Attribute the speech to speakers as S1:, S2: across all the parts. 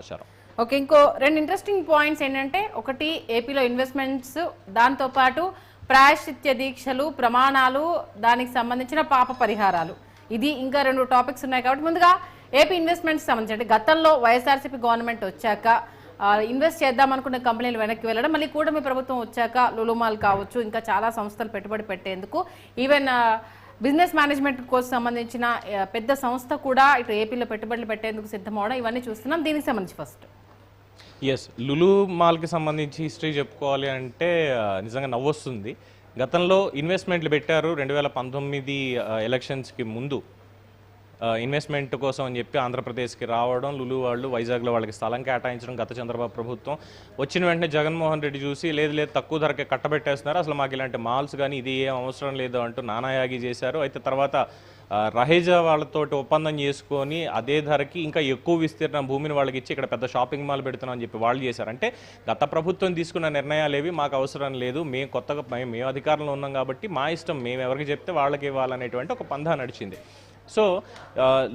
S1: సమాచారం.
S2: ఓకే, ఇంకో రెండు ఇంట్రెస్టింగ్ పాయింట్స్ ఏంటంటే, ఒకటి ఏపీలో ఇన్వెస్ట్మెంట్స్, దాంతోపాటు ప్రాయశ్చిత్య దీక్షలు, ప్రమాణాలు, దానికి సంబంధించిన పాప పరిహారాలు, ఇది ఇంకా రెండు టాపిక్స్ ఉన్నాయి. కాబట్టి ముందుగా ఏపీ ఇన్వెస్ట్మెంట్స్ సంబంధించి గతంలో వైఎస్ఆర్సీపీ గవర్నమెంట్ వచ్చాక ఇన్వెస్ట్ చేద్దాం అనుకున్న కంపెనీలు వెనక్కి వెళ్ళడం, మళ్ళీ కూటమి ప్రభుత్వం వచ్చాక లులుమాల్ కావచ్చు, ఇంకా చాలా సంస్థలు పెట్టుబడి పెట్టేందుకు, ఈవెన్ బిజినెస్ మేనేజ్మెంట్ కోసం సంబంధించిన పెద్ద సంస్థ కూడా ఇటు ఏపీలో పెట్టుబడులు పెట్టేందుకు సిద్ధమవడం, ఇవన్నీ చూస్తున్నాం. దీనికి సంబంధించి ఫస్ట్
S1: లులు మాల్కి సంబంధించి హిస్టరీ చెప్పుకోవాలి అంటే నిజంగా నవ్వొస్తుంది. గతంలో ఇన్వెస్ట్మెంట్లు పెట్టారు 2019 ఎలక్షన్స్కి ముందు. ఇన్వెస్ట్మెంట్ కోసం అని చెప్పి ఆంధ్రప్రదేశ్కి రావడం, లులు వాళ్ళు వైజాగ్లో వాళ్ళకి స్థలం కేటాయించడం గత చంద్రబాబు ప్రభుత్వం. వచ్చిన వెంటనే జగన్మోహన్ రెడ్డి చూసి లేదు తక్కువ ధరకే కట్టబెట్టేస్తున్నారు, అసలు మాకు ఇలాంటి మాల్స్ కానీ ఇది ఏం అవసరం లేదు అంటూ నానాయాగి చేశారు. అయితే తర్వాత రహేజా వాళ్ళతోటి ఒప్పందం చేసుకొని అదే ధరకి ఇంకా ఎక్కువ విస్తీర్ణ భూమిని వాళ్ళకి ఇచ్చి ఇక్కడ పెద్ద షాపింగ్ మాల్ పెడుతున్నాం అని చెప్పి వాళ్ళు చేశారు. అంటే గత ప్రభుత్వం తీసుకున్న నిర్ణయాలు ఏవి మాకు అవసరం లేదు, మేము కొత్తగా మేము అధికారంలో ఉన్నాం కాబట్టి మా ఇష్టం, మేము ఎవరికి చెప్తే వాళ్ళకి ఇవ్వాలనేటువంటి ఒక పందా నడిచింది. సో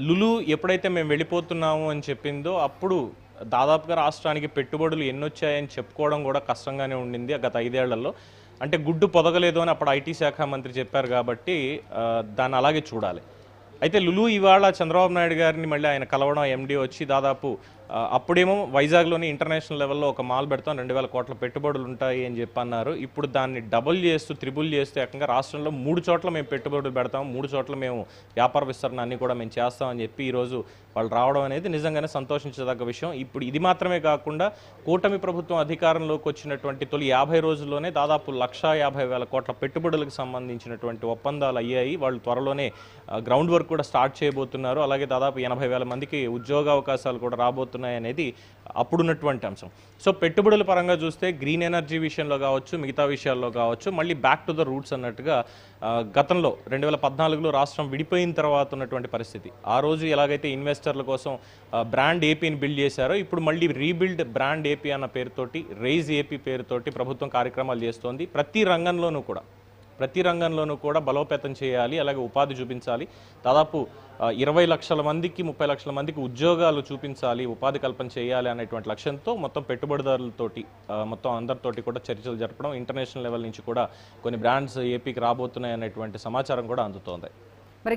S1: లులు ఎప్పుడైతే మేము వెళ్ళిపోతున్నాము అని చెప్పిందో అప్పుడు దాదాపుగా రాష్ట్రానికి పెట్టుబడులు ఎన్నొచ్చాయని చెప్పుకోవడం కూడా కష్టంగానే ఉండింది గత 5 ఏళ్లలో. అంటే గుడ్డు పొదగలేదు అని అప్పుడు ఐటీ శాఖ మంత్రి చెప్పారు కాబట్టి దాన్ని అలాగే చూడాలి. అయితే లులు ఇవాళ చంద్రబాబు నాయుడు గారిని మళ్ళీ ఆయన కలవడం, ఎండీ వచ్చి దాదాపు అప్పుడేమో వైజాగ్లోని ఇంటర్నేషనల్ లెవెల్లో ఒక మాల్ పెడతాం, 2000 కోట్ల పెట్టుబడులు ఉంటాయి అని చెప్పి అన్నారు. ఇప్పుడు దాన్ని డబుల్ చేస్తూ త్రిబుల్ చేస్తూ ఏకంగా రాష్ట్రంలో 3 చోట్ల మేము పెట్టుబడులు పెడతాం, 3 చోట్ల మేము వ్యాపార విస్తరణ అన్ని కూడా మేము చేస్తామని చెప్పి ఈరోజు వాళ్ళు రావడం అనేది నిజంగానే సంతోషించదగ్గ విషయం. ఇప్పుడు ఇది మాత్రమే కాకుండా కూటమి ప్రభుత్వం అధికారంలోకి వచ్చినటువంటి తొలి 50 రోజుల్లోనే దాదాపు 1,50,000 కోట్ల పెట్టుబడులకు సంబంధించినటువంటి ఒప్పందాలు అయ్యాయి. వాళ్ళు త్వరలోనే గ్రౌండ్ వర్క్ కూడా స్టార్ట్ చేయబోతున్నారు. అలాగే దాదాపు 80,000 మందికి ఉద్యోగ అవకాశాలు కూడా రాబోతున్నాయి అనేది అప్పుడున్నటువంటి అంశం. సో పెట్టుబడుల పరంగా చూస్తే గ్రీన్ ఎనర్జీ విషయంలో కావచ్చు, మిగతా విషయాల్లో కావచ్చు, మళ్ళీ బ్యాక్ టు ద రూట్స్ అన్నట్టుగా గతంలో 2014లో రాష్ట్రం విడిపోయిన తర్వాత ఉన్నటువంటి పరిస్థితి, ఆ రోజు ఎలాగైతే ఇన్వెస్టర్ల కోసం బ్రాండ్ ఏపీని బిల్డ్ చేశారో ఇప్పుడు మళ్ళీ రీబిల్డ్ బ్రాండ్ ఏపీ అన్న పేరుతోటి, రైజ్ ఏపీ పేరుతోటి ప్రభుత్వం కార్యక్రమాలు చేస్తోంది. ప్రతి రంగంలోనూ కూడా బలోపేతం చేయాలి, అలాగే ఉపాధి చూపించాలి. దాదాపు 20 లక్షల మందికి 30 లక్షల మందికి ఉద్యోగాలు చూపించాలి, ఉపాధి కల్పన చేయాలి అనేటువంటి లక్ష్యంతో మొత్తం పెట్టుబడిదారులతోటి మొత్తం అందరితోటి కూడా చర్చలు జరపడం, ఇంటర్నేషనల్ లెవెల్ నుంచి కూడా కొన్ని బ్రాండ్స్ ఏపీకి రాబోతున్నాయి అనేటువంటి సమాచారం కూడా అందుతోంది.
S2: మరి